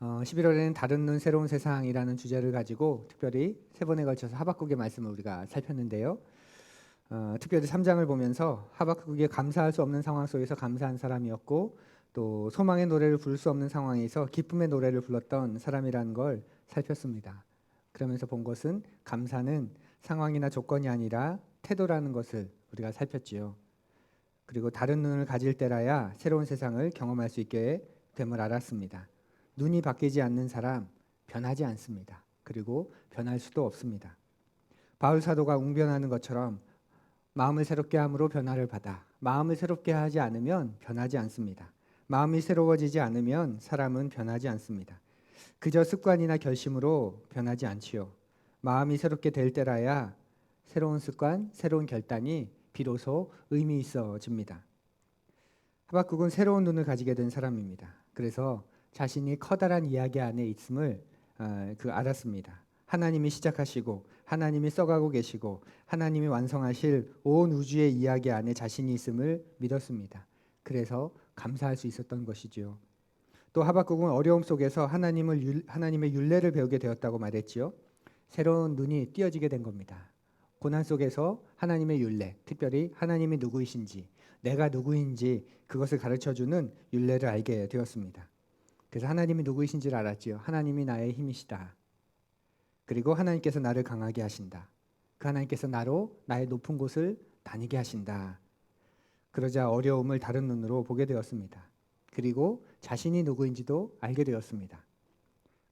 11월에는 다른 눈 새로운 세상이라는 주제를 가지고 특별히 세 번에 걸쳐서 하박국의 말씀을 우리가 살폈는데요. 특별히 3장을 보면서 하박국이 감사할 수 없는 상황 속에서 감사한 사람이었고 또 소망의 노래를 부를 수 없는 상황에서 기쁨의 노래를 불렀던 사람이라는 걸 살폈습니다. 그러면서 본 것은 감사는 상황이나 조건이 아니라 태도라는 것을 우리가 살폈지요. 그리고 다른 눈을 가질 때라야 새로운 세상을 경험할 수 있게 됨을 알았습니다. 눈이 바뀌지 않는 사람 변하지 않습니다. 그리고 변할 수도 없습니다. 바울 사도가 웅변하는 것처럼 마음을 새롭게 함으로 변화를 받아 마음을 새롭게 하지 않으면 변하지 않습니다. 마음이 새로워지지 않으면 사람은 변하지 않습니다. 그저 습관이나 결심으로 변하지 않지요. 마음이 새롭게 될 때라야 새로운 습관, 새로운 결단이 비로소 의미 있어집니다. 하박국은 새로운 눈을 가지게 된 사람입니다. 그래서 자신이 커다란 이야기 안에 있음을 알았습니다. 하나님이 시작하시고 하나님이 써가고 계시고 하나님이 완성하실 온 우주의 이야기 안에 자신이 있음을 믿었습니다. 그래서 감사할 수 있었던 것이지요. 또 하박국은 어려움 속에서 하나님의 율례를 배우게 되었다고 말했지요. 새로운 눈이 띄어지게 된 겁니다. 고난 속에서 하나님의 율례, 특별히 하나님이 누구이신지, 내가 누구인지 그것을 가르쳐주는 율례를 알게 되었습니다. 그래서 하나님이 누구이신지를 알았지요. 하나님이 나의 힘이시다. 그리고 하나님께서 나를 강하게 하신다. 그 하나님께서 나로 나의 높은 곳을 다니게 하신다. 그러자 어려움을 다른 눈으로 보게 되었습니다. 그리고 자신이 누구인지도 알게 되었습니다.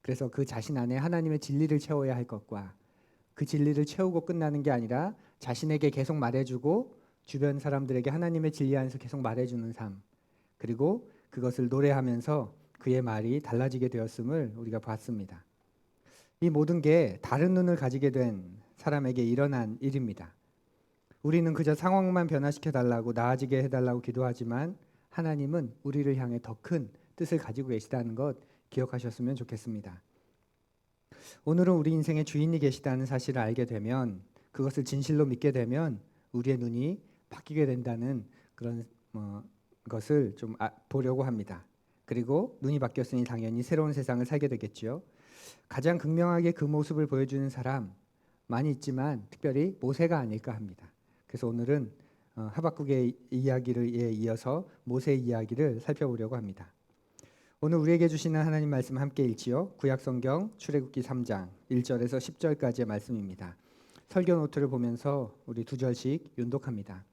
그래서 그 자신 안에 하나님의 진리를 채워야 할 것과 그 진리를 채우고 끝나는 게 아니라 자신에게 계속 말해주고 주변 사람들에게 하나님의 진리 안에서 계속 말해주는 삶, 그리고 그것을 노래하면서 그의 말이 달라지게 되었음을 우리가 봤습니다. 이 모든 게 다른 눈을 가지게 된 사람에게 일어난 일입니다. 우리는 그저 상황만 변화시켜 달라고 나아지게 해달라고 기도하지만 하나님은 우리를 향해 더 큰 뜻을 가지고 계시다는 것 기억하셨으면 좋겠습니다. 오늘은 우리 인생의 주인이 계시다는 사실을 알게 되면, 그것을 진실로 믿게 되면 우리의 눈이 바뀌게 된다는 그런 것을 좀 보려고 합니다. 그리고 눈이 바뀌었으니 당연히 새로운 세상을 살게 되겠죠. 가장 극명하게 그 모습을 보여주는 사람 많이 있지만 특별히 모세가 아닐까 합니다. 그래서 오늘은 하박국의 이야기를 이어서 모세의 이야기를 살펴보려고 합니다. 오늘 우리에게 주시는 하나님 말씀 함께 읽지요. 구약성경 출애굽기 3장 1절에서 10절까지의 말씀입니다. 설교 노트를 보면서 우리 두 절씩 윤독합니다.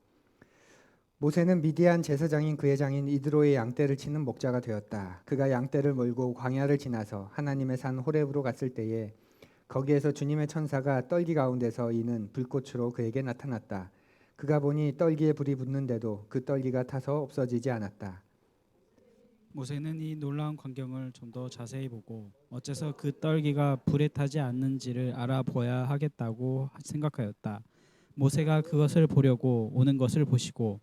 모세는 미디안 제사장인 그의 장인 이드로의 양떼를 치는 목자가 되었다. 그가 양떼를 몰고 광야를 지나서 하나님의 산 호렙으로 갔을 때에 거기에서 주님의 천사가 떨기 가운데서 이는 불꽃으로 그에게 나타났다. 그가 보니 떨기에 불이 붙는데도 그 떨기가 타서 없어지지 않았다. 모세는 이 놀라운 광경을 좀 더 자세히 보고 어째서 그 떨기가 불에 타지 않는지를 알아보아야 하겠다고 생각하였다. 모세가 그것을 보려고 오는 것을 보시고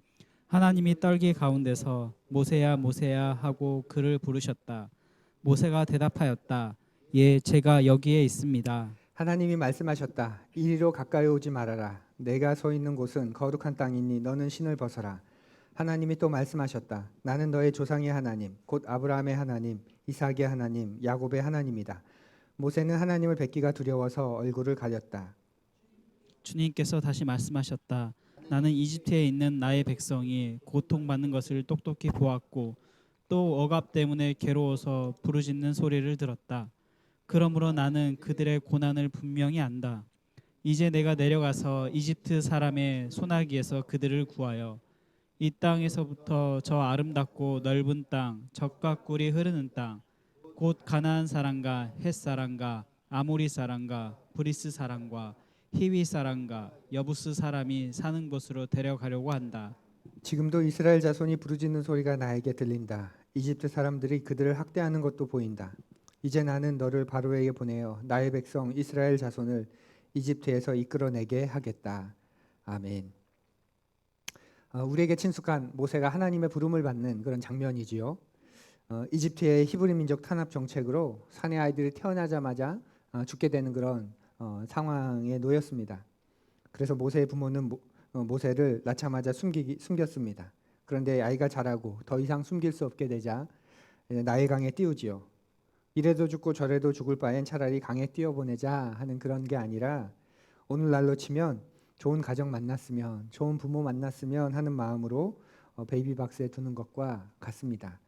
하나님이 떨기 가운데서 모세야 모세야 하고 그를 부르셨다. 모세가 대답하였다. 예, 제가 여기에 있습니다. 하나님이 말씀하셨다. 이리로 가까이 오지 말아라. 내가 서 있는 곳은 거룩한 땅이니 너는 신을 벗어라. 하나님이 또 말씀하셨다. 나는 너의 조상의 하나님, 곧 아브라함의 하나님, 이삭의 하나님, 야곱의 하나님이다. 모세는 하나님을 뵙기가 두려워서 얼굴을 가렸다. 주님께서 다시 말씀하셨다. 나는 이집트에 있는 나의 백성이 고통받는 것을 똑똑히 보았고 또 억압 때문에 괴로워서 부르짖는 소리를 들었다. 그러므로 나는 그들의 고난을 분명히 안다. 이제 내가 내려가서 이집트 사람의 손아귀에서 그들을 구하여 이 땅에서부터 저 아름답고 넓은 땅, 젖과 꿀이 흐르는 땅, 곧 가나안 사람과 헷 사람과 아모리 사람과 브리스 사람과 히위 사람과 여부스 사람이 사는 곳으로 데려가려고 한다. 지금도 이스라엘 자손이 부르짖는 소리가 나에게 들린다. 이집트 사람들이 그들을 학대하는 것도 보인다. 이제 나는 너를 바로에게 보내어 나의 백성 이스라엘 자손을 이집트에서 이끌어내게 하겠다. 아멘. 우리에게 친숙한 모세가 하나님의 부름을 받는 그런 장면이지요. 이집트의 히브리 민족 탄압 정책으로 사내 아이들이 태어나자마자 죽게 되는 그런 상황에 놓였습니다. 그래서 모세의 부모는 모세를 낳자마자 숨겼습니다. 그런데 아이가 자라고 더 이상 숨길 수 없게 되자 나일강에 띄우지요. 이래도 죽고 저래도 죽을 바엔 차라리 강에 뛰어보내자 하는 그런 게 아니라 오늘날로 치면 좋은 가정 만났으면, 좋은 부모 만났으면 하는 마음으로 베이비박스에 두는 것과 같습니다.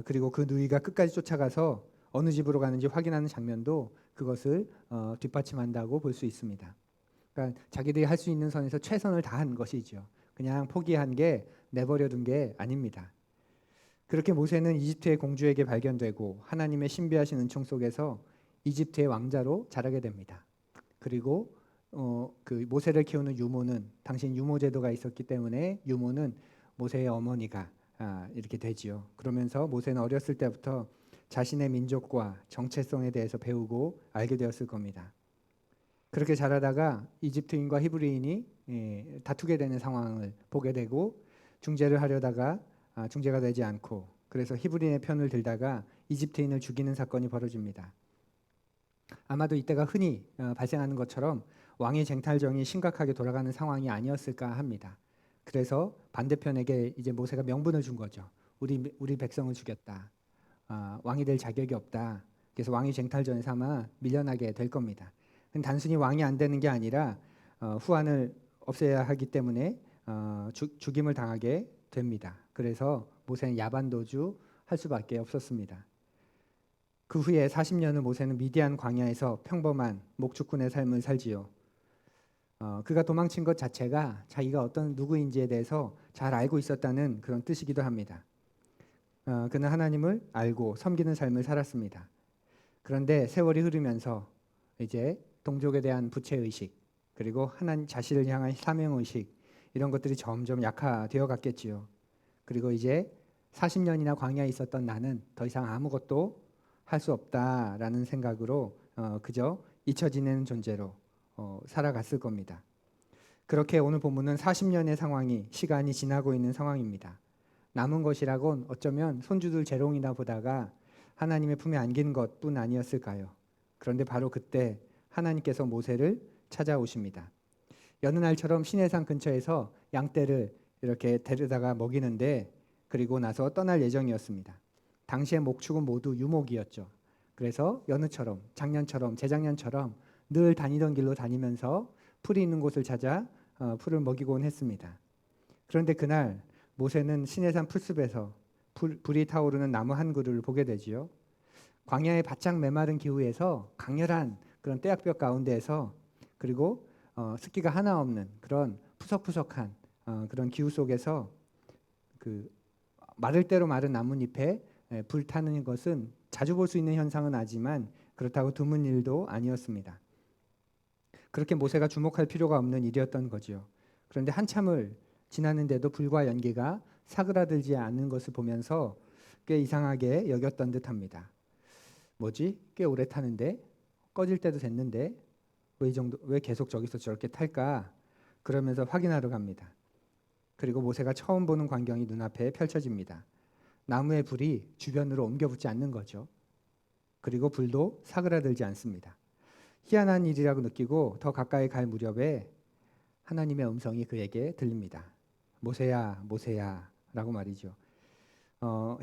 그리고 그 누이가 끝까지 쫓아가서 어느 집으로 가는지 확인하는 장면도 그것을 뒷받침한다고 볼 수 있습니다. 그러니까 자기들이 할 수 있는 선에서 최선을 다한 것이죠. 그냥 포기한 게, 내버려 둔 게 아닙니다. 그렇게 모세는 이집트의 공주에게 발견되고 하나님의 신비하신 은총 속에서 이집트의 왕자로 자라게 됩니다. 그리고 그 모세를 키우는 유모는, 당신 유모 제도가 있었기 때문에 유모는 모세의 어머니가 이렇게 되지요. 그러면서 모세는 어렸을 때부터 자신의 민족과 정체성에 대해서 배우고 알게 되었을 겁니다. 그렇게 자라다가 이집트인과 히브리인이 다투게 되는 상황을 보게 되고, 중재를 하려다가 중재가 되지 않고, 그래서 히브리인의 편을 들다가 이집트인을 죽이는 사건이 벌어집니다. 아마도 이때가 흔히 발생하는 것처럼 왕의 쟁탈전이 심각하게 돌아가는 상황이 아니었을까 합니다. 그래서 반대편에게 이제 모세가 명분을 준 거죠. 우리 백성을 죽였다. 왕이 될 자격이 없다. 그래서 왕이 쟁탈전에서 아마 밀려나게 될 겁니다. 단순히 왕이 안 되는 게 아니라 후환을 없애야 하기 때문에 죽임을 당하게 됩니다. 그래서 모세는 야반도주 할 수밖에 없었습니다. 그 후에 40년을 모세는 미디안 광야에서 평범한 목축군의 삶을 살지요. 그가 도망친 것 자체가 자기가 어떤 누구인지에 대해서 잘 알고 있었다는 그런 뜻이기도 합니다. 그는 하나님을 알고 섬기는 삶을 살았습니다. 그런데 세월이 흐르면서 이제 동족에 대한 부채의식, 그리고 하나님 자신을 향한 사명의식, 이런 것들이 점점 약화되어 갔겠지요. 그리고 이제 40년이나 광야에 있었던 나는 더 이상 아무것도 할 수 없다라는 생각으로 그저 잊혀지는 존재로 살아갔을 겁니다. 그렇게 오늘 본문은 40년의 상황이, 시간이 지나고 있는 상황입니다. 남은 것이라곤 어쩌면 손주들 재롱이나 보다가 하나님의 품에 안긴 것뿐 아니었을까요? 그런데 바로 그때 하나님께서 모세를 찾아오십니다. 여느 날처럼 시내산 근처에서 양떼를 이렇게 데려다가 먹이는데, 그리고 나서 떠날 예정이었습니다. 당시의 목축은 모두 유목이었죠. 그래서 여느처럼, 작년처럼, 재작년처럼 늘 다니던 길로 다니면서 풀이 있는 곳을 찾아 풀을 먹이곤 했습니다. 그런데 그날 모세는 시내산 풀숲에서 불이 타오르는 나무 한 그루를 보게 되지요. 광야의 바짝 메마른 기후에서 강렬한 그런 떼약볕 가운데에서, 그리고 습기가 하나 없는 그런 푸석푸석한 그런 기후 속에서 그 마를 대로 마른 나뭇잎에 불 타는 것은 자주 볼 수 있는 현상은 아니지만 그렇다고 드문 일도 아니었습니다. 그렇게 모세가 주목할 필요가 없는 일이었던 거지요. 그런데 한참을 지났는데도 불과 연기가 사그라들지 않는 것을 보면서 꽤 이상하게 여겼던 듯합니다. 뭐지? 꽤 오래 타는데, 꺼질 때도 됐는데 왜 계속 저기서 저렇게 탈까? 그러면서 확인하러 갑니다. 그리고 모세가 처음 보는 광경이 눈앞에 펼쳐집니다. 나무의 불이 주변으로 옮겨 붙지 않는 거죠. 그리고 불도 사그라들지 않습니다. 희한한 일이라고 느끼고 더 가까이 갈 무렵에 하나님의 음성이 그에게 들립니다. 모세야, 모세야 라고 말이죠.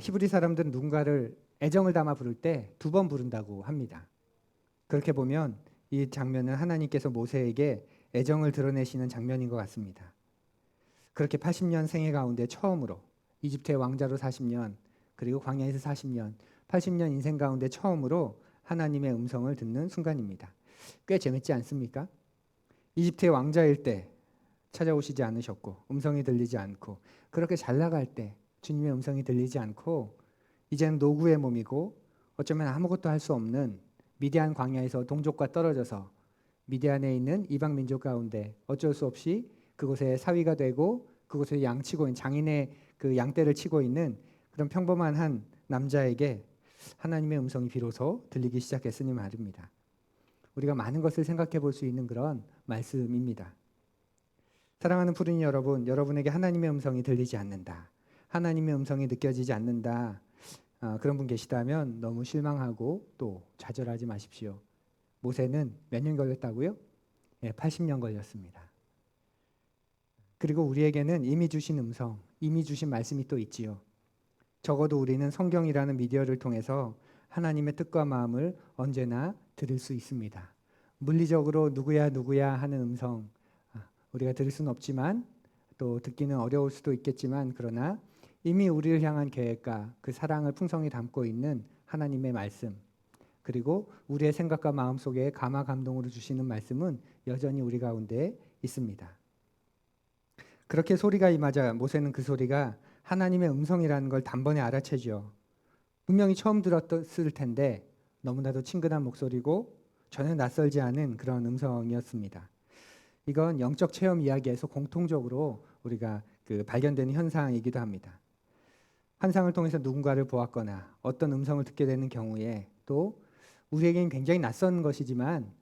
히브리 사람들은 누군가를 애정을 담아 부를 때 2번 부른다고 합니다. 그렇게 보면 이 장면은 하나님께서 모세에게 애정을 드러내시는 장면인 것 같습니다. 그렇게 80년 생애 가운데 처음으로 이집트의 왕자로 40년, 그리고 광야에서 40년, 80년 인생 가운데 처음으로 하나님의 음성을 듣는 순간입니다. 꽤 재밌지 않습니까? 이집트의 왕자일 때 찾아오시지 않으셨고, 음성이 들리지 않고, 그렇게 잘 나갈 때 주님의 음성이 들리지 않고, 이제는 노구의 몸이고 어쩌면 아무것도 할 수 없는 미디안 광야에서 동족과 떨어져서 미디안에 있는 이방 민족 가운데 어쩔 수 없이 그곳에 사위가 되고 그곳에 양치고 있는, 장인의 그 양떼를 치고 있는 그런 평범한 한 남자에게 하나님의 음성이 비로소 들리기 시작했으니 말입니다. 우리가 많은 것을 생각해 볼 수 있는 그런 말씀입니다. 사랑하는 푸른이 여러분, 여러분에게 하나님의 음성이 들리지 않는다, 하나님의 음성이 느껴지지 않는다, 그런 분 계시다면 너무 실망하고 또 좌절하지 마십시오. 모세는 몇 년 걸렸다고요? 80년 걸렸습니다. 그리고 우리에게는 이미 주신 음성, 이미 주신 말씀이 또 있지요. 적어도 우리는 성경이라는 미디어를 통해서 하나님의 뜻과 마음을 언제나 들을 수 있습니다. 물리적으로 누구야 누구야 하는 음성 우리가 들을 수는 없지만 또 듣기는 어려울 수도 있겠지만 그러나 이미 우리를 향한 계획과 그 사랑을 풍성히 담고 있는 하나님의 말씀 그리고 우리의 생각과 마음 속에 감화 감동으로 주시는 말씀은 여전히 우리 가운데 있습니다. 그렇게 소리가 임하자 모세는 그 소리가 하나님의 음성이라는 걸 단번에 알아채죠. 분명히 처음 들었을 텐데 너무나도 친근한 목소리고 전혀 낯설지 않은 그런 음성이었습니다. 이건 영적 체험 이야기에서 공통적으로 우리가 발견되는 현상이기도 합니다. 환상을 통해서 누군가를 보았거나 어떤 음성을 듣게 되는 경우에 또 우리에게는 굉장히 낯선 것이지만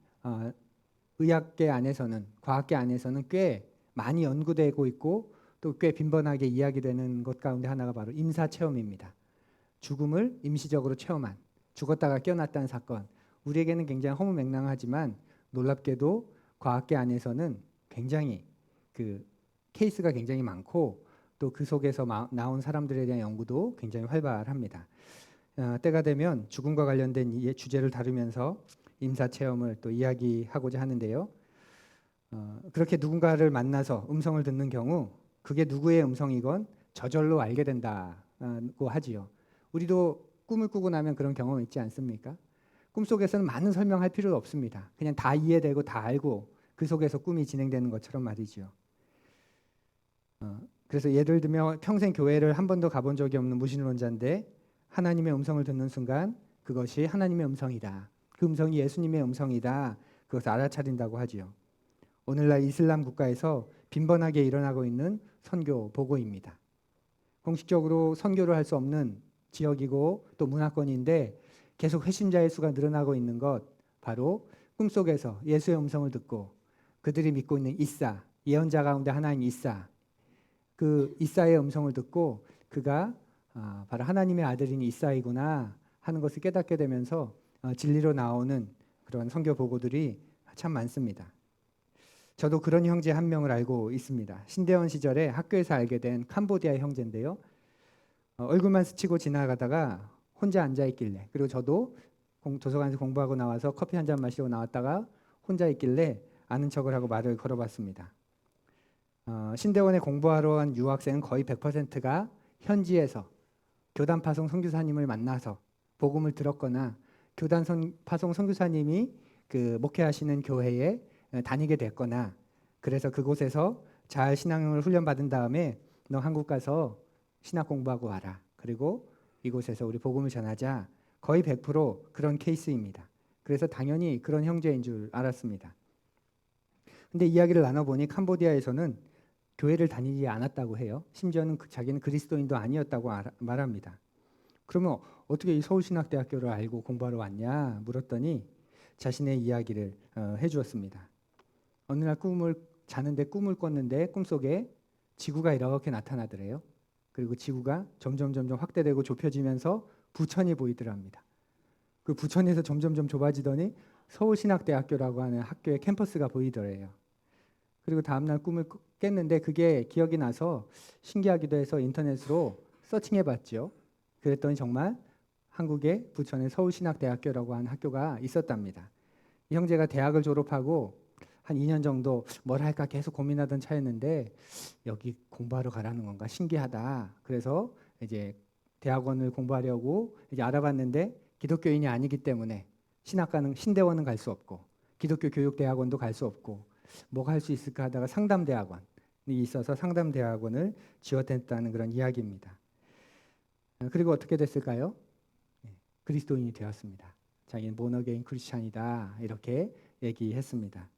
의학계 안에서는 과학계 안에서는 꽤 많이 연구되고 있고 또 꽤 빈번하게 이야기되는 것 가운데 하나가 바로 임사 체험입니다. 죽음을 임시적으로 체험한 죽었다가 깨어났다는 사건 우리에게는 굉장히 허무맹랑하지만 놀랍게도 과학계 안에서는 굉장히 그 케이스가 굉장히 많고 또 그 속에서 나온 사람들에 대한 연구도 굉장히 활발합니다. 때가 되면 죽음과 관련된 이 주제를 다루면서 임사 체험을 또 이야기하고자 하는데요. 그렇게 누군가를 만나서 음성을 듣는 경우 그게 누구의 음성이건 저절로 알게 된다고 하지요. 우리도 꿈을 꾸고 나면 그런 경험 있지 않습니까? 꿈속에서는 많은 설명할 필요 없습니다. 그냥 다 이해되고 다 알고 그 속에서 꿈이 진행되는 것처럼 말이죠. 그래서 예를 들면 평생 교회를 한 번도 가본 적이 없는 무신론자인데 하나님의 음성을 듣는 순간 그것이 하나님의 음성이다. 그 음성이 예수님의 음성이다. 그것을 알아차린다고 하지요. 오늘날 이슬람 국가에서 빈번하게 일어나고 있는 선교 보고입니다. 공식적으로 선교를 할 수 없는 지역이고 또 문화권인데 계속 회심자의 수가 늘어나고 있는 것 바로 꿈속에서 예수의 음성을 듣고 그들이 믿고 있는 이사 예언자 가운데 하나인 이사 그 이사의 음성을 듣고 그가 바로 하나님의 아들인 이사이구나 하는 것을 깨닫게 되면서 진리로 나오는 그런 선교 보고들이 참 많습니다. 저도 그런 형제 한 명을 알고 있습니다. 신대원 시절에 학교에서 알게 된 캄보디아 형제인데요. 얼굴만 스치고 지나가다가 혼자 앉아 있길래 그리고 저도 도서관에서 공부하고 나와서 커피 한 잔 마시고 나왔다가 혼자 있길래 아는 척을 하고 말을 걸어봤습니다. 신대원에 공부하러 간 유학생은 거의 100%가 현지에서 교단 파송 선교사님을 만나서 복음을 들었거나 교단 파송 선교사님이 그 목회하시는 교회에 다니게 됐거나 그래서 그곳에서 잘 신앙을 훈련받은 다음에 너 한국 가서 신학 공부하고 와라. 그리고 이곳에서 우리 복음을 전하자. 거의 100% 그런 케이스입니다. 그래서 당연히 그런 형제인 줄 알았습니다. 근데 이야기를 나눠보니 캄보디아에서는 교회를 다니지 않았다고 해요. 심지어는 자기는 그리스도인도 아니었다고 말합니다. 그러면 어떻게 이 서울신학대학교를 알고 공부하러 왔냐 물었더니 자신의 이야기를 해주었습니다. 어느 날 자는데 꿈을 꿨는데 꿈속에 지구가 이렇게 나타나더래요. 그리고 지구가 점점 확대되고 좁혀지면서 부천이 보이더랍니다. 그 부천에서 점점 좁아지더니 서울신학대학교라고 하는 학교의 캠퍼스가 보이더래요. 그리고 다음날 꿈을 깼는데 그게 기억이 나서 신기하기도 해서 인터넷으로 서칭해봤죠. 그랬더니 정말 한국의 부천에 서울신학대학교라고 하는 학교가 있었답니다. 이 형제가 대학을 졸업하고 한 2년 정도 뭘 할까 계속 고민하던 차였는데 여기 공부하러 가라는 건가 신기하다. 그래서 이제 대학원을 공부하려고 이제 알아봤는데 기독교인이 아니기 때문에 신대원은 갈 수 없고 기독교 교육대학원도 갈 수 없고 뭐가 할 수 있을까 하다가 상담대학원이 있어서 상담대학원을 지원했다는 그런 이야기입니다. 그리고 어떻게 됐을까요? 그리스도인이 되었습니다. 자기는 본어게인 크리스찬이다 이렇게 얘기했습니다.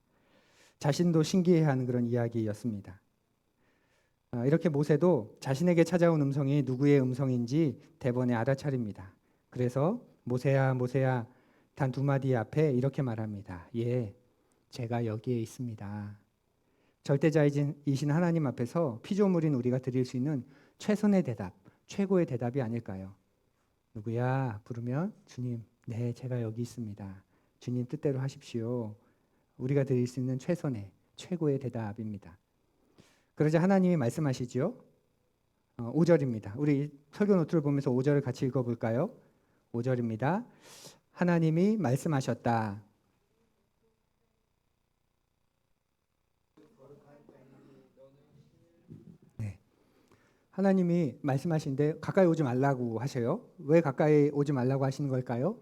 자신도 신기해하는 그런 이야기였습니다. 이렇게 모세도 자신에게 찾아온 음성이 누구의 음성인지 대번에 알아차립니다. 그래서 모세야 모세야 단 두 마디 앞에 이렇게 말합니다. 예, 제가 여기에 있습니다. 절대자이신 하나님 앞에서 피조물인 우리가 드릴 수 있는 최선의 대답, 최고의 대답이 아닐까요? 누구야 부르면 주님, 네 제가 여기 있습니다. 주님 뜻대로 하십시오. 우리가 드릴 수 있는 최고의 대답입니다. 그러자 하나님이 말씀하시죠. 5절입니다. 우리 설교 노트를 보면서 5절을 같이 읽어볼까요? 5절입니다. 하나님이 말씀하셨다. 네. 하나님이 말씀하신데 가까이 오지 말라고 하셔요. 왜 가까이 오지 말라고 하시는 걸까요?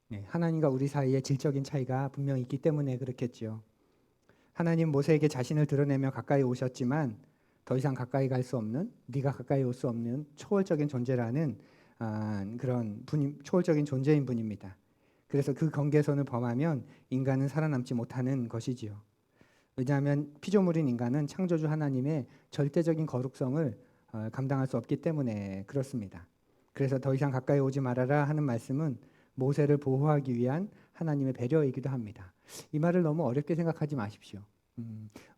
네, 하나님과 우리 사이에 질적인 차이가 분명히 있기 때문에 그렇겠죠. 하나님 모세에게 자신을 드러내며 가까이 오셨지만 더 이상 가까이 갈 수 없는, 네가 가까이 올 수 없는 초월적인 존재라는 그런 분이 초월적인 존재인 분입니다. 그래서 그 경계선을 범하면 인간은 살아남지 못하는 것이지요. 왜냐하면 피조물인 인간은 창조주 하나님의 절대적인 거룩성을 감당할 수 없기 때문에 그렇습니다. 그래서 더 이상 가까이 오지 말아라 하는 말씀은 모세를 보호하기 위한 하나님의 배려이기도 합니다. 이 말을 너무 어렵게 생각하지 마십시오.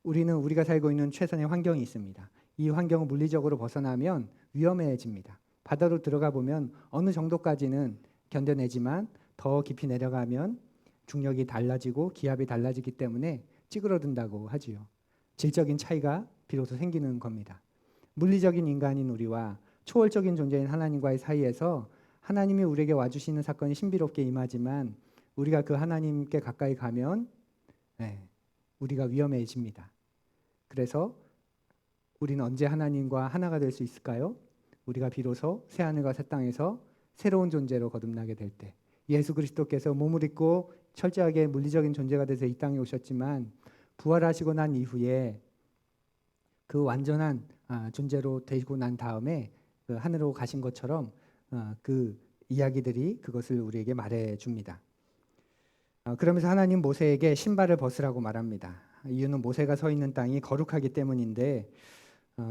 우리는 우리가 살고 있는 최선의 환경이 있습니다. 이 환경을 물리적으로 벗어나면 위험해집니다. 바다로 들어가 보면 어느 정도까지는 견뎌내지만 더 깊이 내려가면 중력이 달라지고 기압이 달라지기 때문에 찌그러든다고 하지요. 질적인 차이가 비로소 생기는 겁니다. 물리적인 인간인 우리와 초월적인 존재인 하나님과의 사이에서 하나님이 우리에게 와주시는 사건이 신비롭게 임하지만 우리가 그 하나님께 가까이 가면 우리가 위험해집니다. 그래서 우리는 언제 하나님과 하나가 될 수 있을까요? 우리가 비로소 새하늘과 새 땅에서 새로운 존재로 거듭나게 될 때, 예수 그리스도께서 몸을 입고 철저하게 물리적인 존재가 돼서 이 땅에 오셨지만 부활하시고 난 이후에 그 완전한 존재로 되고 난 다음에 그 하늘로 가신 것처럼 그 이야기들이 그것을 우리에게 말해 줍니다. 그러면서 하나님 모세에게 신발을 벗으라고 말합니다. 이유는 모세가 서 있는 땅이 거룩하기 때문인데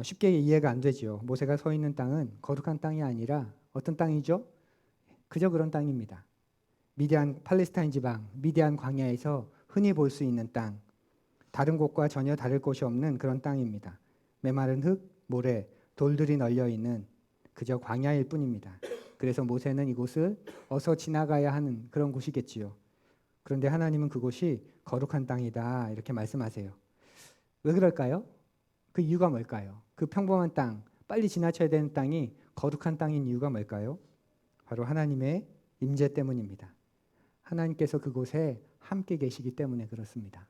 쉽게 이해가 안 되죠. 모세가 서 있는 땅은 거룩한 땅이 아니라 어떤 땅이죠? 그저 그런 땅입니다. 미디안 팔레스타인 지방, 미디안 광야에서 흔히 볼 수 있는 땅, 다른 곳과 전혀 다를 곳이 없는 그런 땅입니다. 메마른 흙, 모래, 돌들이 널려 있는 그저 광야일 뿐입니다. 그래서 모세는 이곳을 어서 지나가야 하는 그런 곳이겠지요. 그런데 하나님은 그곳이 거룩한 땅이다 이렇게 말씀하세요. 왜 그럴까요? 그 이유가 뭘까요? 그 평범한 땅, 빨리 지나쳐야 되는 땅이 거룩한 땅인 이유가 뭘까요? 바로 하나님의 임재 때문입니다. 하나님께서 그곳에 함께 계시기 때문에 그렇습니다.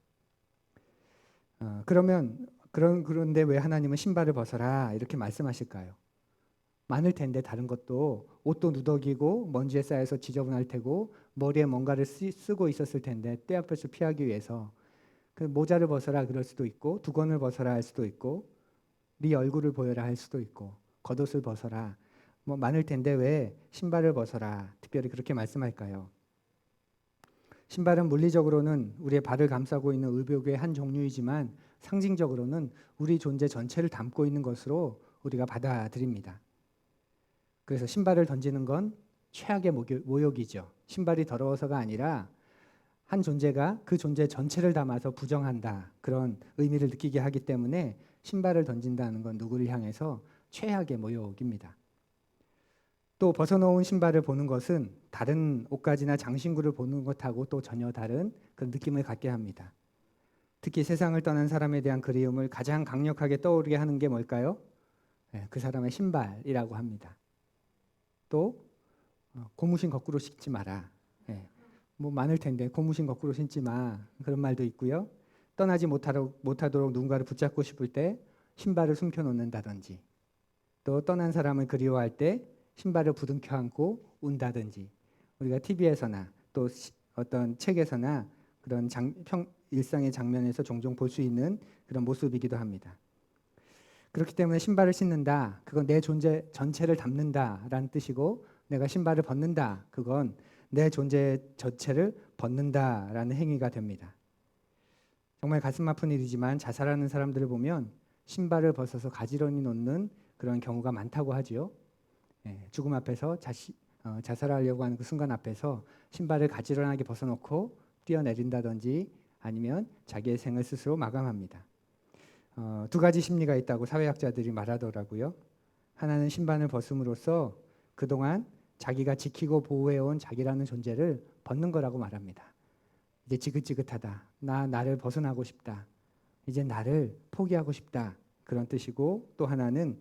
그런데 왜 하나님은 신발을 벗어라 이렇게 말씀하실까요? 많을 텐데 다른 것도 옷도 누더기고 먼지에 쌓여서 지저분할 테고 머리에 뭔가를 쓰고 있었을 텐데 때 앞에서 피하기 위해서 그 모자를 벗어라 그럴 수도 있고 두건을 벗어라 할 수도 있고 네 얼굴을 보여라 할 수도 있고 겉옷을 벗어라 뭐 많을 텐데 왜 신발을 벗어라 특별히 그렇게 말씀할까요? 신발은 물리적으로는 우리의 발을 감싸고 있는 의복의 한 종류이지만 상징적으로는 우리 존재 전체를 담고 있는 것으로 우리가 받아들입니다. 그래서 신발을 던지는 건 최악의 모욕이죠. 신발이 더러워서가 아니라 한 존재가 그 존재 전체를 담아서 부정한다. 그런 의미를 느끼게 하기 때문에 신발을 던진다는 건 누구를 향해서 최악의 모욕입니다. 또 벗어놓은 신발을 보는 것은 다른 옷가지나 장신구를 보는 것하고 또 전혀 다른 그런 느낌을 갖게 합니다. 특히 세상을 떠난 사람에 대한 그리움을 가장 강력하게 떠오르게 하는 게 뭘까요? 그 사람의 신발이라고 합니다. 또 고무신 거꾸로 신지 마라. 뭐 많을 텐데 고무신 거꾸로 신지 마. 그런 말도 있고요. 떠나지 못하도록 누군가를 붙잡고 싶을 때 신발을 숨겨놓는다든지 또 떠난 사람을 그리워할 때 신발을 부둥켜 안고 운다든지 우리가 TV에서나 또 어떤 책에서나 그런 일상의 장면에서 종종 볼 수 있는 그런 모습이기도 합니다. 그렇기 때문에 신발을 신는다. 그건 내 존재 전체를 담는다라는 뜻이고 내가 신발을 벗는다. 그건 내 존재 전체를 벗는다라는 행위가 됩니다. 정말 가슴 아픈 일이지만 자살하는 사람들을 보면 신발을 벗어서 가지런히 놓는 그런 경우가 많다고 하지요. 죽음 앞에서 자살하려고 하는 그 순간 앞에서 신발을 가지런하게 벗어놓고 뛰어내린다든지 아니면 자기의 생을 스스로 마감합니다. 두 가지 심리가 있다고 사회학자들이 말하더라고요. 하나는 신발을 벗음으로써 그동안 자기가 지키고 보호해온 자기라는 존재를 벗는 거라고 말합니다. 이제 지긋지긋하다. 나를 벗어나고 싶다. 이제 나를 포기하고 싶다. 그런 뜻이고 또 하나는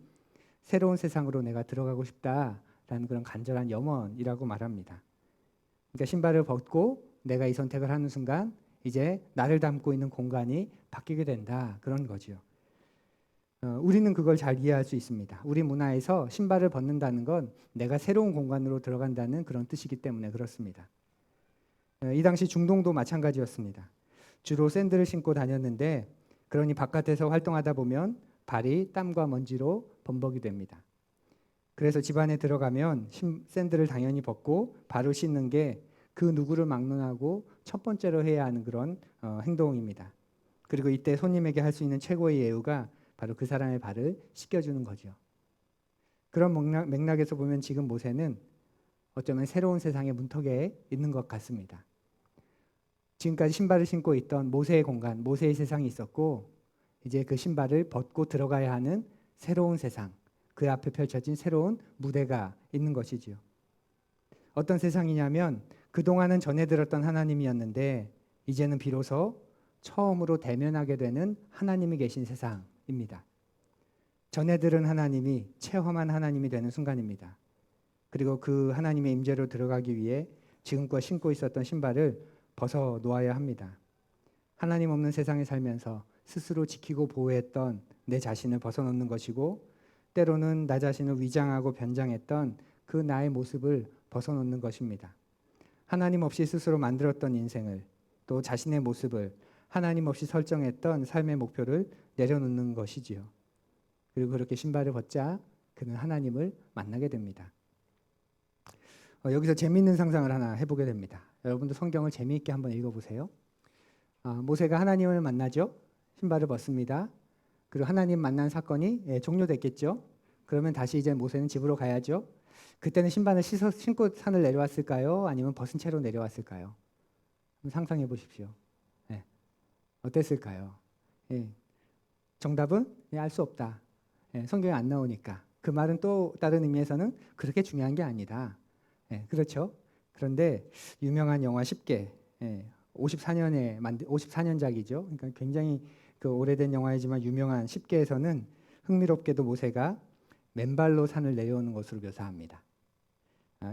새로운 세상으로 내가 들어가고 싶다. 라는 그런 간절한 염원이라고 말합니다. 그러니까 신발을 벗고 내가 이 선택을 하는 순간 이제 나를 담고 있는 공간이 바뀌게 된다. 그런 거죠. 우리는 그걸 잘 이해할 수 있습니다. 우리 문화에서 신발을 벗는다는 건 내가 새로운 공간으로 들어간다는 그런 뜻이기 때문에 그렇습니다. 이 당시 중동도 마찬가지였습니다. 주로 샌들을 신고 다녔는데 그러니 바깥에서 활동하다 보면 발이 땀과 먼지로 범벅이 됩니다. 그래서 집 안에 들어가면 샌들을 당연히 벗고 발을 씻는 게 그 누구를 막론하고 첫 번째로 해야 하는 그런 행동입니다. 그리고 이때 손님에게 할 수 있는 최고의 예우가 바로 그 사람의 발을 씻겨주는 거죠. 그런 맥락에서 보면 지금 모세는 어쩌면 새로운 세상의 문턱에 있는 것 같습니다. 지금까지 신발을 신고 있던 모세의 공간, 모세의 세상이 있었고 이제 그 신발을 벗고 들어가야 하는 새로운 세상, 그 앞에 펼쳐진 새로운 무대가 있는 것이지요. 어떤 세상이냐면 그동안은 전해 들었던 하나님이었는데 이제는 비로소 처음으로 대면하게 되는 하나님이 계신 세상입니다. 전해 들은 하나님이 체험한 하나님이 되는 순간입니다. 그리고 그 하나님의 임재로 들어가기 위해 지금껏 신고 있었던 신발을 벗어 놓아야 합니다. 하나님 없는 세상에 살면서 스스로 지키고 보호했던 내 자신을 벗어놓는 것이고 때로는 나 자신을 위장하고 변장했던 그 나의 모습을 벗어놓는 것입니다. 하나님 없이 스스로 만들었던 인생을 또 자신의 모습을 하나님 없이 설정했던 삶의 목표를 내려놓는 것이지요. 그리고 그렇게 신발을 벗자 그는 하나님을 만나게 됩니다. 여기서 재미있는 상상을 하나 해보게 됩니다. 여러분도 성경을 재미있게 한번 읽어보세요. 모세가 하나님을 만나죠. 신발을 벗습니다. 그리고 하나님 만난 사건이 종료됐겠죠. 그러면 다시 이제 모세는 집으로 가야죠. 그때는 신발을 신고 산을 내려왔을까요? 아니면 벗은 채로 내려왔을까요? 상상해 보십시오. 네. 어땠을까요? 정답은 알 수 없다. 성경에 안 나오니까. 그 말은 또 다른 의미에서는 그렇게 중요한 게 아니다. 그렇죠. 그런데 유명한 영화 10개, 54년작이죠. 그러니까 굉장히 그 오래된 영화이지만 유명한 10개에서는 흥미롭게도 모세가 맨발로 산을 내려오는 것으로 묘사합니다.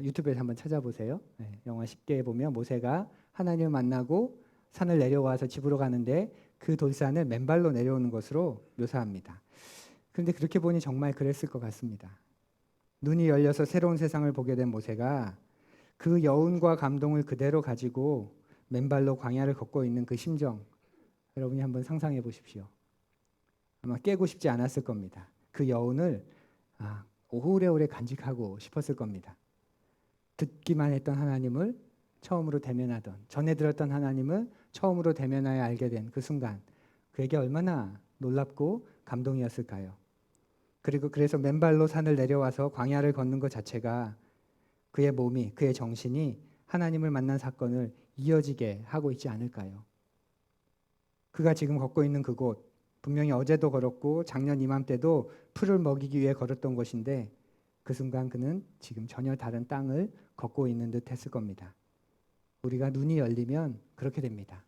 유튜브에서 한번 찾아보세요. 영화 10개에 보면 모세가 하나님을 만나고 산을 내려와서 집으로 가는데 그 돌산을 맨발로 내려오는 것으로 묘사합니다. 그런데 그렇게 보니 정말 그랬을 것 같습니다. 눈이 열려서 새로운 세상을 보게 된 모세가 그 여운과 감동을 그대로 가지고 맨발로 광야를 걷고 있는 그 심정, 여러분이 한번 상상해 보십시오. 아마 깨고 싶지 않았을 겁니다. 그 여운을 오래오래 간직하고 싶었을 겁니다. 듣기만 했던 하나님을 처음으로 대면하던, 전해 들었던 하나님을 처음으로 대면하여 알게 된 그 순간, 그에게 얼마나 놀랍고 감동이었을까요? 그리고 그래서 맨발로 산을 내려와서 광야를 걷는 것 자체가 그의 몸이, 그의 정신이 하나님을 만난 사건을 이어지게 하고 있지 않을까요? 그가 지금 걷고 있는 그곳, 분명히 어제도 걸었고 작년 이맘때도 풀을 먹이기 위해 걸었던 곳인데 그 순간 그는 지금 전혀 다른 땅을 걷고 있는 듯 했을 겁니다. 우리가 눈이 열리면 그렇게 됩니다.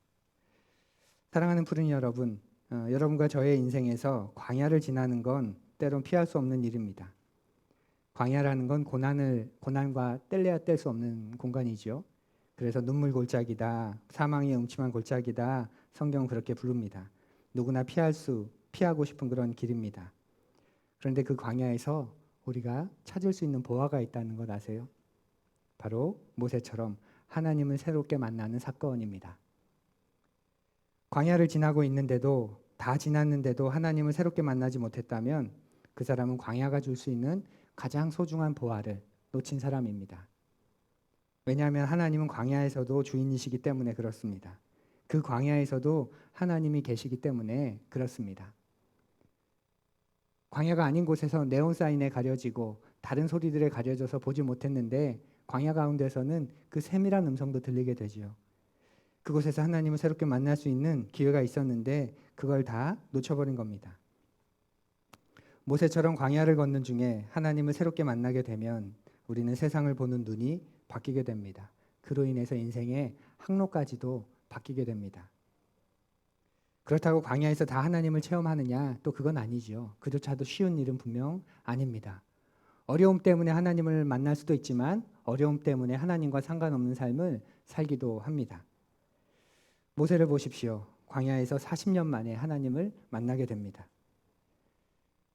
사랑하는 푸른 여러분, 여러분과 저의 인생에서 광야를 지나는 건 때론 피할 수 없는 일입니다. 광야라는 건 고난과 뗄래야 뗄 수 없는 공간이죠. 그래서 눈물 골짜기다, 사망의 음침한 골짜기다, 성경은 그렇게 부릅니다. 누구나 피하고 싶은 그런 길입니다. 그런데 그 광야에서 우리가 찾을 수 있는 보화가 있다는 것 아세요? 바로 모세처럼 하나님을 새롭게 만나는 사건입니다. 광야를 지나고 있는데도 다 지났는데도 하나님을 새롭게 만나지 못했다면 그 사람은 광야가 줄 수 있는 가장 소중한 보화를 놓친 사람입니다. 왜냐하면 하나님은 광야에서도 주인이시기 때문에 그렇습니다. 그 광야에서도 하나님이 계시기 때문에 그렇습니다. 광야가 아닌 곳에서 네온사인에 가려지고 다른 소리들에 가려져서 보지 못했는데 광야 가운데서는 그 세밀한 음성도 들리게 되지요. 그곳에서 하나님을 새롭게 만날 수 있는 기회가 있었는데 그걸 다 놓쳐버린 겁니다. 모세처럼 광야를 걷는 중에 하나님을 새롭게 만나게 되면 우리는 세상을 보는 눈이 바뀌게 됩니다. 그로 인해서 인생의 항로까지도 바뀌게 됩니다. 그렇다고 광야에서 다 하나님을 체험하느냐? 또 그건 아니죠. 그조차도 쉬운 일은 분명 아닙니다. 어려움 때문에 하나님을 만날 수도 있지만 어려움 때문에 하나님과 상관없는 삶을 살기도 합니다. 모세를 보십시오. 광야에서 40년 만에 하나님을 만나게 됩니다.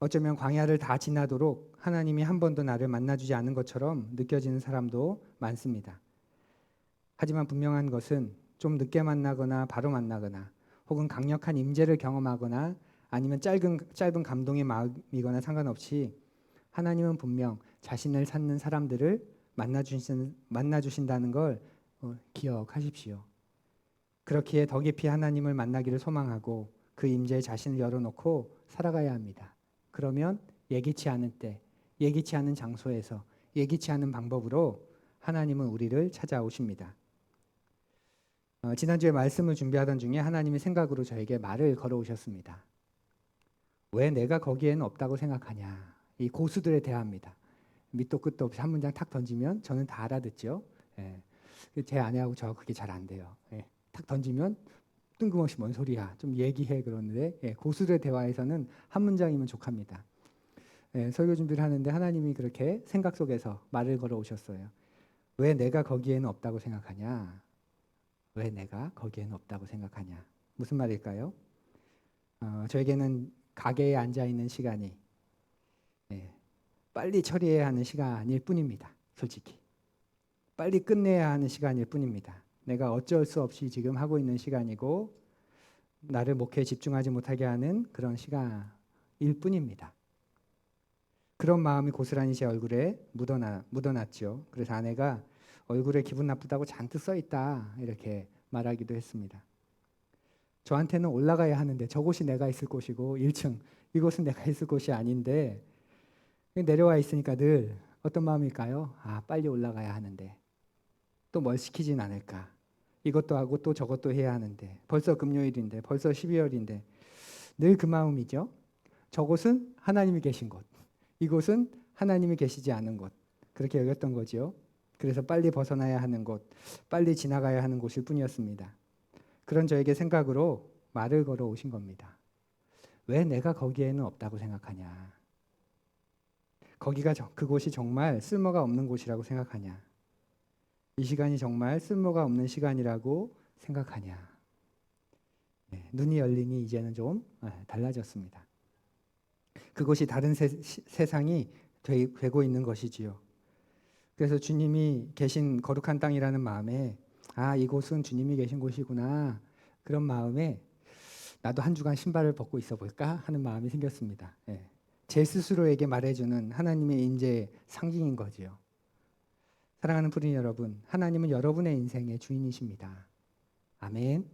어쩌면 광야를 다 지나도록 하나님이 한 번도 나를 만나주지 않은 것처럼 느껴지는 사람도 많습니다. 하지만 분명한 것은 좀 늦게 만나거나 바로 만나거나 혹은 강력한 임재를 경험하거나 아니면 짧은 감동의 마음이거나 상관없이 하나님은 분명 자신을 찾는 사람들을 만나주신다는 걸 기억하십시오. 그렇기에 더 깊이 하나님을 만나기를 소망하고 그 임재에 자신을 열어놓고 살아가야 합니다. 그러면 예기치 않은 때, 예기치 않은 장소에서, 예기치 않은 방법으로 하나님은 우리를 찾아오십니다. 지난주에 말씀을 준비하던 중에 하나님이 생각으로 저에게 말을 걸어오셨습니다. 왜 내가 거기에는 없다고 생각하냐? 이 고수들에 대합니다. 밑도 끝도 없이 한 문장 탁 던지면 저는 다 알아듣죠. 예. 제 아내하고 저 그게 잘 안 돼요. 예. 탁 던지면 뜬금없이 뭔 소리야 좀 얘기해 그러는데 고수들의 대화에서는 한 문장이면 족합니다. 설교 준비를 하는데 하나님이 그렇게 생각 속에서 말을 걸어오셨어요. 왜 내가 거기에는 없다고 생각하냐? 왜 내가 거기에는 없다고 생각하냐? 무슨 말일까요? 저에게는 가게에 앉아있는 시간이 빨리 처리해야 하는 시간일 뿐입니다. 솔직히 빨리 끝내야 하는 시간일 뿐입니다. 내가 어쩔 수 없이 지금 하고 있는 시간이고 나를 목회에 집중하지 못하게 하는 그런 시간일 뿐입니다. 그런 마음이 고스란히 제 얼굴에 묻어났죠. 그래서 아내가 얼굴에 기분 나쁘다고 잔뜩 써있다 이렇게 말하기도 했습니다. 저한테는 올라가야 하는데 저곳이 내가 있을 곳이고 1층 이곳은 내가 있을 곳이 아닌데 내려와 있으니까 늘 어떤 마음일까요? 빨리 올라가야 하는데 또 뭘 시키진 않을까? 이것도 하고 또 저것도 해야 하는데 벌써 금요일인데 벌써 12월인데 늘 그 마음이죠. 저곳은 하나님이 계신 곳, 이곳은 하나님이 계시지 않은 곳 그렇게 여겼던 거죠. 그래서 빨리 벗어나야 하는 곳, 빨리 지나가야 하는 곳일 뿐이었습니다. 그런 저에게 생각으로 말을 걸어 오신 겁니다. 왜 내가 거기에는 없다고 생각하냐? 그곳이 정말 쓸모가 없는 곳이라고 생각하냐? 이 시간이 정말 쓸모가 없는 시간이라고 생각하냐? 눈이 열리니 이제는 좀 달라졌습니다. 그것이 다른 세상이 되고 있는 것이지요. 그래서 주님이 계신 거룩한 땅이라는 마음에 이곳은 주님이 계신 곳이구나 그런 마음에 나도 한 주간 신발을 벗고 있어 볼까 하는 마음이 생겼습니다. 제 스스로에게 말해주는 하나님의 인재의 상징인 거지요. 사랑하는 부린 여러분, 하나님은 여러분의 인생의 주인이십니다. 아멘.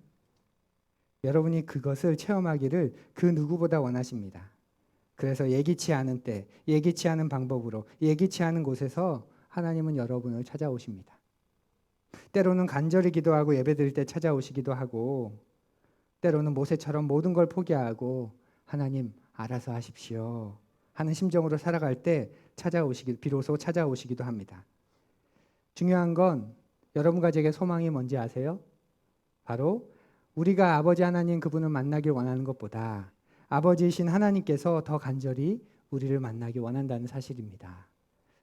여러분이 그것을 체험하기를 그 누구보다 원하십니다. 그래서 예기치 않은 때, 예기치 않은 방법으로, 예기치 않은 곳에서 하나님은 여러분을 찾아오십니다. 때로는 간절히 기도하고 예배드릴 때 찾아오시기도 하고 때로는 모세처럼 모든 걸 포기하고 하나님 알아서 하십시오 하는 심정으로 살아갈 때 비로소 찾아오시기도 합니다. 중요한 건 여러분과 제게 소망이 뭔지 아세요? 바로 우리가 아버지 하나님 그분을 만나길 원하는 것보다 아버지이신 하나님께서 더 간절히 우리를 만나기 원한다는 사실입니다.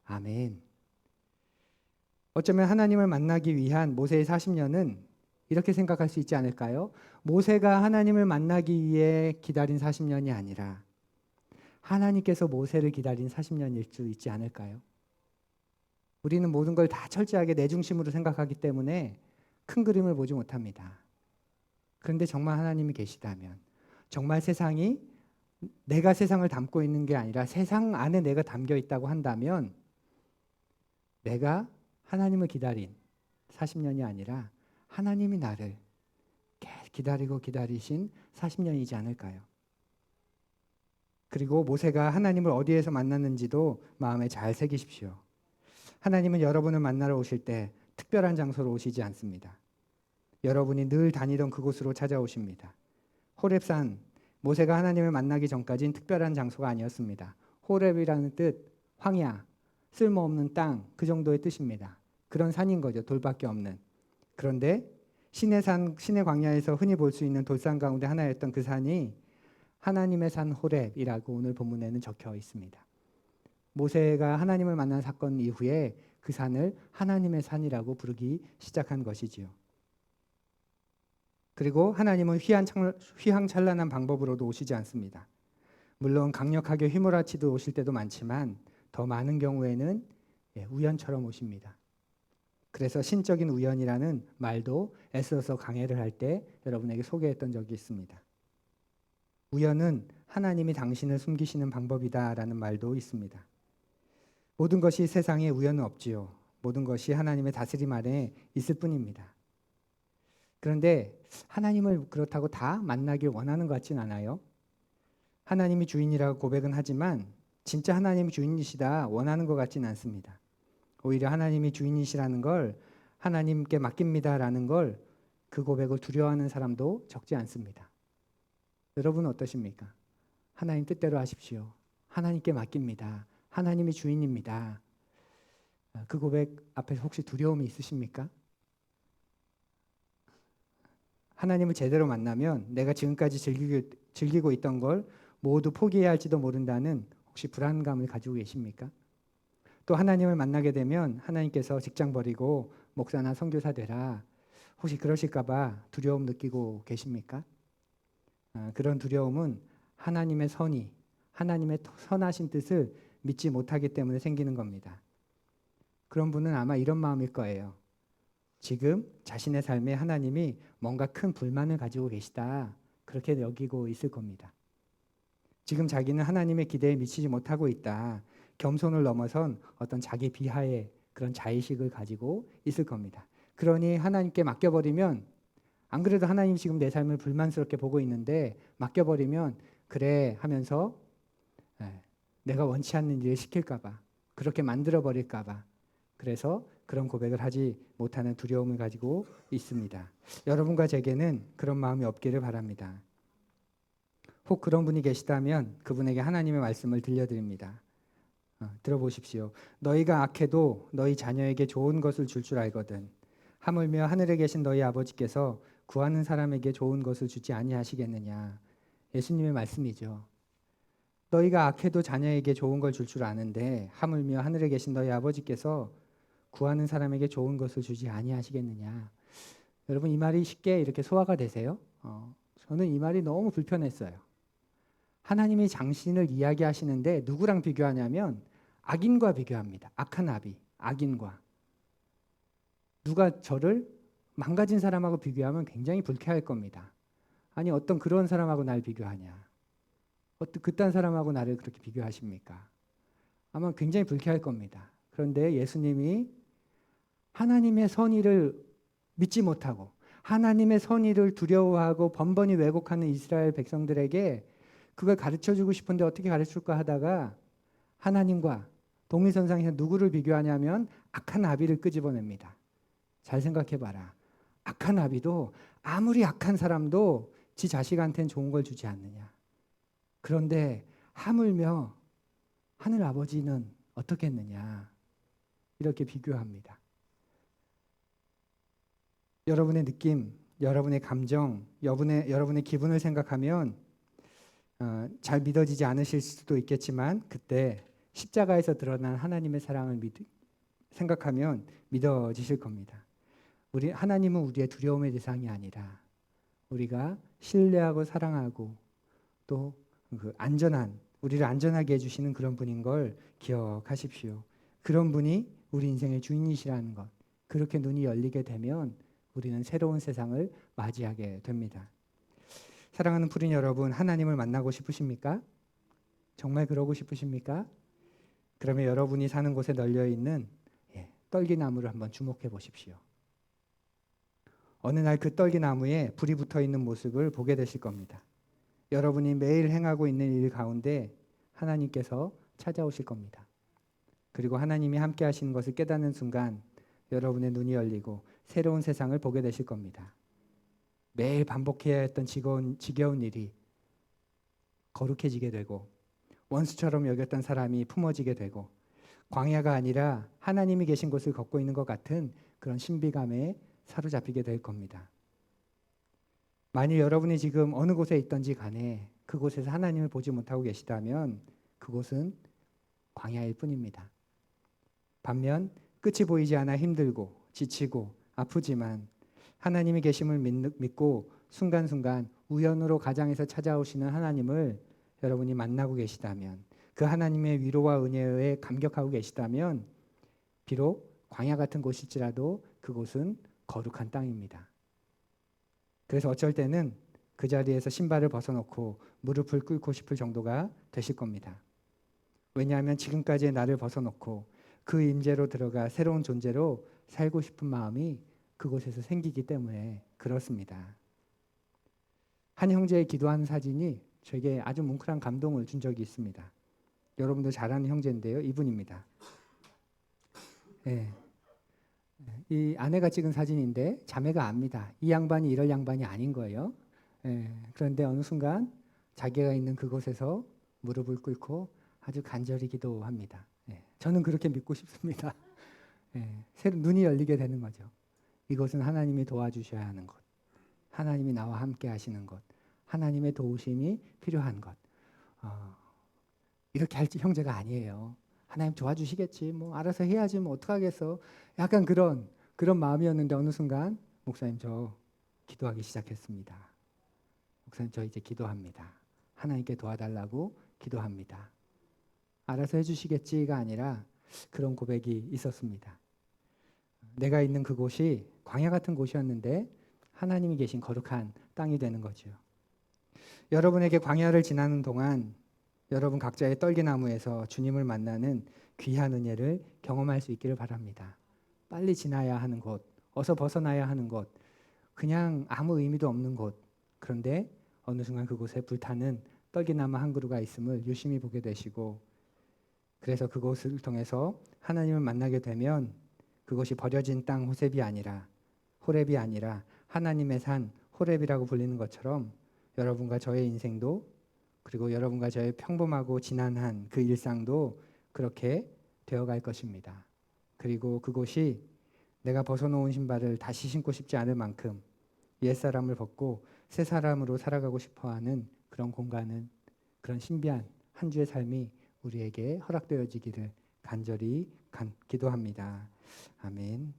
아멘. 어쩌면 하나님을 만나기 위한 모세의 40년은 이렇게 생각할 수 있지 않을까요? 모세가 하나님을 만나기 위해 기다린 40년이 아니라 하나님께서 모세를 기다린 40년일 수 있지 않을까요? 우리는 모든 걸 다 철저하게 내 중심으로 생각하기 때문에 큰 그림을 보지 못합니다. 그런데 정말 하나님이 계시다면, 정말 세상이 내가 세상을 담고 있는 게 아니라 세상 안에 내가 담겨 있다고 한다면 내가 하나님을 기다린 40년이 아니라 하나님이 나를 기다리고 기다리신 40년이지 않을까요? 그리고 모세가 하나님을 어디에서 만났는지도 마음에 잘 새기십시오. 하나님은 여러분을 만나러 오실 때 특별한 장소로 오시지 않습니다. 여러분이 늘 다니던 그곳으로 찾아오십니다. 호렙산, 모세가 하나님을 만나기 전까지는 특별한 장소가 아니었습니다. 호렙이라는 뜻, 황야, 쓸모없는 땅, 그 정도의 뜻입니다. 그런 산인 거죠. 돌밖에 없는. 그런데 신의 광야에서 흔히 볼 수 있는 돌산 가운데 하나였던 그 산이 하나님의 산 호렙이라고 오늘 본문에는 적혀 있습니다. 모세가 하나님을 만난 사건 이후에 그 산을 하나님의 산이라고 부르기 시작한 것이지요. 그리고 하나님은 휘황찬란한 방법으로도 오시지 않습니다. 물론 강력하게 휘몰아치듯 오실 때도 많지만 더 많은 경우에는 우연처럼 오십니다. 그래서 신적인 우연이라는 말도 애써서 강해를 할 때 여러분에게 소개했던 적이 있습니다. 우연은 하나님이 당신을 숨기시는 방법이다라는 말도 있습니다. 모든 것이 세상에 우연은 없지요. 모든 것이 하나님의 다스림 아래 있을 뿐입니다. 그런데 하나님을 그렇다고 다 만나길 원하는 것 같진 않아요. 하나님이 주인이라고 고백은 하지만 진짜 하나님이 주인이시다 원하는 것 같진 않습니다. 오히려 하나님이 주인이시라는 걸 하나님께 맡깁니다라는 걸 그 고백을 두려워하는 사람도 적지 않습니다. 여러분은 어떠십니까? 하나님 뜻대로 하십시오. 하나님께 맡깁니다. 하나님이 주인입니다. 그 고백 앞에서 혹시 두려움이 있으십니까? 하나님을 제대로 만나면 내가 지금까지 즐기고 있던 걸 모두 포기해야 할지도 모른다는 혹시 불안감을 가지고 계십니까? 또 하나님을 만나게 되면 하나님께서 직장 버리고 목사나 선교사 되라. 혹시 그러실까 봐 두려움 느끼고 계십니까? 그런 두려움은 하나님의 선의, 하나님의 선하신 뜻을 믿지 못하기 때문에 생기는 겁니다. 그런 분은 아마 이런 마음일 거예요. 지금 자신의 삶에 하나님이 뭔가 큰 불만을 가지고 계시다. 그렇게 여기고 있을 겁니다. 지금 자기는 하나님의 기대에 미치지 못하고 있다. 겸손을 넘어선 어떤 자기 비하의 그런 자의식을 가지고 있을 겁니다. 그러니 하나님께 맡겨버리면 안 그래도 하나님 지금 내 삶을 불만스럽게 보고 있는데 맡겨버리면 그래 하면서 내가 원치 않는 일을 시킬까 봐 그렇게 만들어버릴까 봐 그래서 그런 고백을 하지 못하는 두려움을 가지고 있습니다. 여러분과 제게는 그런 마음이 없기를 바랍니다. 혹 그런 분이 계시다면 그분에게 하나님의 말씀을 들려드립니다. 들어보십시오. 너희가 악해도 너희 자녀에게 좋은 것을 줄 알거든. 하물며 하늘에 계신 너희 아버지께서 구하는 사람에게 좋은 것을 주지 아니하시겠느냐. 예수님의 말씀이죠. 너희가 악해도 자녀에게 좋은 걸 줄 아는데 하물며 하늘에 계신 너희 아버지께서 구하는 사람에게 좋은 것을 주지 아니하시겠느냐. 여러분 이 말이 쉽게 이렇게 소화가 되세요? 저는 이 말이 너무 불편했어요. 하나님이 당신을 이야기하시는데 누구랑 비교하냐면 악인과 비교합니다. 악한 아비, 악인과. 누가 저를 망가진 사람하고 비교하면 굉장히 불쾌할 겁니다. 아니 어떤 그런 사람하고 날 비교하냐. 어떤 그딴 사람하고 나를 그렇게 비교하십니까? 아마 굉장히 불쾌할 겁니다. 그런데 예수님이 하나님의 선의를 믿지 못하고 하나님의 선의를 두려워하고 번번이 왜곡하는 이스라엘 백성들에게 그걸 가르쳐주고 싶은데 어떻게 가르칠까 하다가 하나님과 동일선상에서 누구를 비교하냐면 악한 아비를 끄집어냅니다. 잘 생각해봐라. 악한 아비도 아무리 악한 사람도 지 자식한테는 좋은 걸 주지 않느냐. 그런데 하물며 하늘 아버지는 어떻겠느냐. 이렇게 비교합니다. 여러분의 느낌, 여러분의 감정, 여러분의 기분을 생각하면 잘 믿어지지 않으실 수도 있겠지만 그때 십자가에서 드러난 하나님의 사랑을 생각하면 믿어지실 겁니다. 하나님은 우리의 두려움의 대상이 아니라 우리가 신뢰하고 사랑하고 또 그 우리를 안전하게 해주시는 그런 분인 걸 기억하십시오. 그런 분이 우리 인생의 주인이시라는 것. 그렇게 눈이 열리게 되면 우리는 새로운 세상을 맞이하게 됩니다. 사랑하는 푸린 여러분, 하나님을 만나고 싶으십니까? 정말 그러고 싶으십니까? 그러면 여러분이 사는 곳에 널려 있는 떨기나무를 한번 주목해 보십시오. 어느 날 그 떨기나무에 불이 붙어 있는 모습을 보게 되실 겁니다. 여러분이 매일 행하고 있는 일 가운데 하나님께서 찾아오실 겁니다. 그리고 하나님이 함께 하시는 것을 깨닫는 순간 여러분의 눈이 열리고 새로운 세상을 보게 되실 겁니다. 매일 반복해야 했던 지겨운 일이 거룩해지게 되고 원수처럼 여겼던 사람이 품어지게 되고 광야가 아니라 하나님이 계신 곳을 걷고 있는 것 같은 그런 신비감에 사로잡히게 될 겁니다. 만일 여러분이 지금 어느 곳에 있든지 간에 그곳에서 하나님을 보지 못하고 계시다면 그곳은 광야일 뿐입니다. 반면 끝이 보이지 않아 힘들고 지치고 아프지만 하나님이 계심을 믿고 순간순간 우연으로 가장에서 찾아오시는 하나님을 여러분이 만나고 계시다면, 그 하나님의 위로와 은혜에 감격하고 계시다면 비록 광야 같은 곳일지라도 그곳은 거룩한 땅입니다. 그래서 어쩔 때는 그 자리에서 신발을 벗어놓고 무릎을 꿇고 싶을 정도가 되실 겁니다. 왜냐하면 지금까지의 나를 벗어놓고 그 임재로 들어가 새로운 존재로 살고 싶은 마음이 그곳에서 생기기 때문에 그렇습니다. 한 형제의 기도하는 사진이 저에게 아주 뭉클한 감동을 준 적이 있습니다. 여러분도 잘 아는 형제인데요. 이분입니다. 예. 이 아내가 찍은 사진인데 자매가 압니다. 이 양반이 이럴 양반이 아닌 거예요. 예. 그런데 어느 순간 자기가 있는 그곳에서 무릎을 꿇고 아주 간절히 기도합니다. 예. 저는 그렇게 믿고 싶습니다. 예. 새로 눈이 열리게 되는 거죠. 이것은 하나님이 도와주셔야 하는 것, 하나님이 나와 함께 하시는 것, 하나님의 도우심이 필요한 것. 이렇게 할 형제가 아니에요. 하나님 도와주시겠지, 뭐 알아서 해야지, 뭐 어떡하겠어. 약간 그런 마음이었는데 어느 순간 목사님 저 기도하기 시작했습니다. 목사님 저 이제 기도합니다. 하나님께 도와달라고 기도합니다. 알아서 해주시겠지가 아니라 그런 고백이 있었습니다. 내가 있는 그곳이 광야 같은 곳이었는데 하나님이 계신 거룩한 땅이 되는 거죠. 여러분에게 광야를 지나는 동안 여러분 각자의 떨기나무에서 주님을 만나는 귀한 은혜를 경험할 수 있기를 바랍니다. 빨리 지나야 하는 곳, 어서 벗어나야 하는 곳, 그냥 아무 의미도 없는 곳. 그런데 어느 순간 그곳에 불타는 떨기나무 한 그루가 있음을 유심히 보게 되시고, 그래서 그곳을 통해서 하나님을 만나게 되면 그것이 버려진 땅 호렙이 아니라 하나님의 산 호렙이라고 불리는 것처럼 여러분과 저의 인생도, 그리고 여러분과 저의 평범하고 지난한 그 일상도 그렇게 되어갈 것입니다. 그리고 그곳이 내가 벗어놓은 신발을 다시 신고 싶지 않을 만큼 옛사람을 벗고 새 사람으로 살아가고 싶어하는 그런 공간은, 그런 신비한 한 주의 삶이 우리에게 허락되어지기를 간절히 기도합니다. 아멘.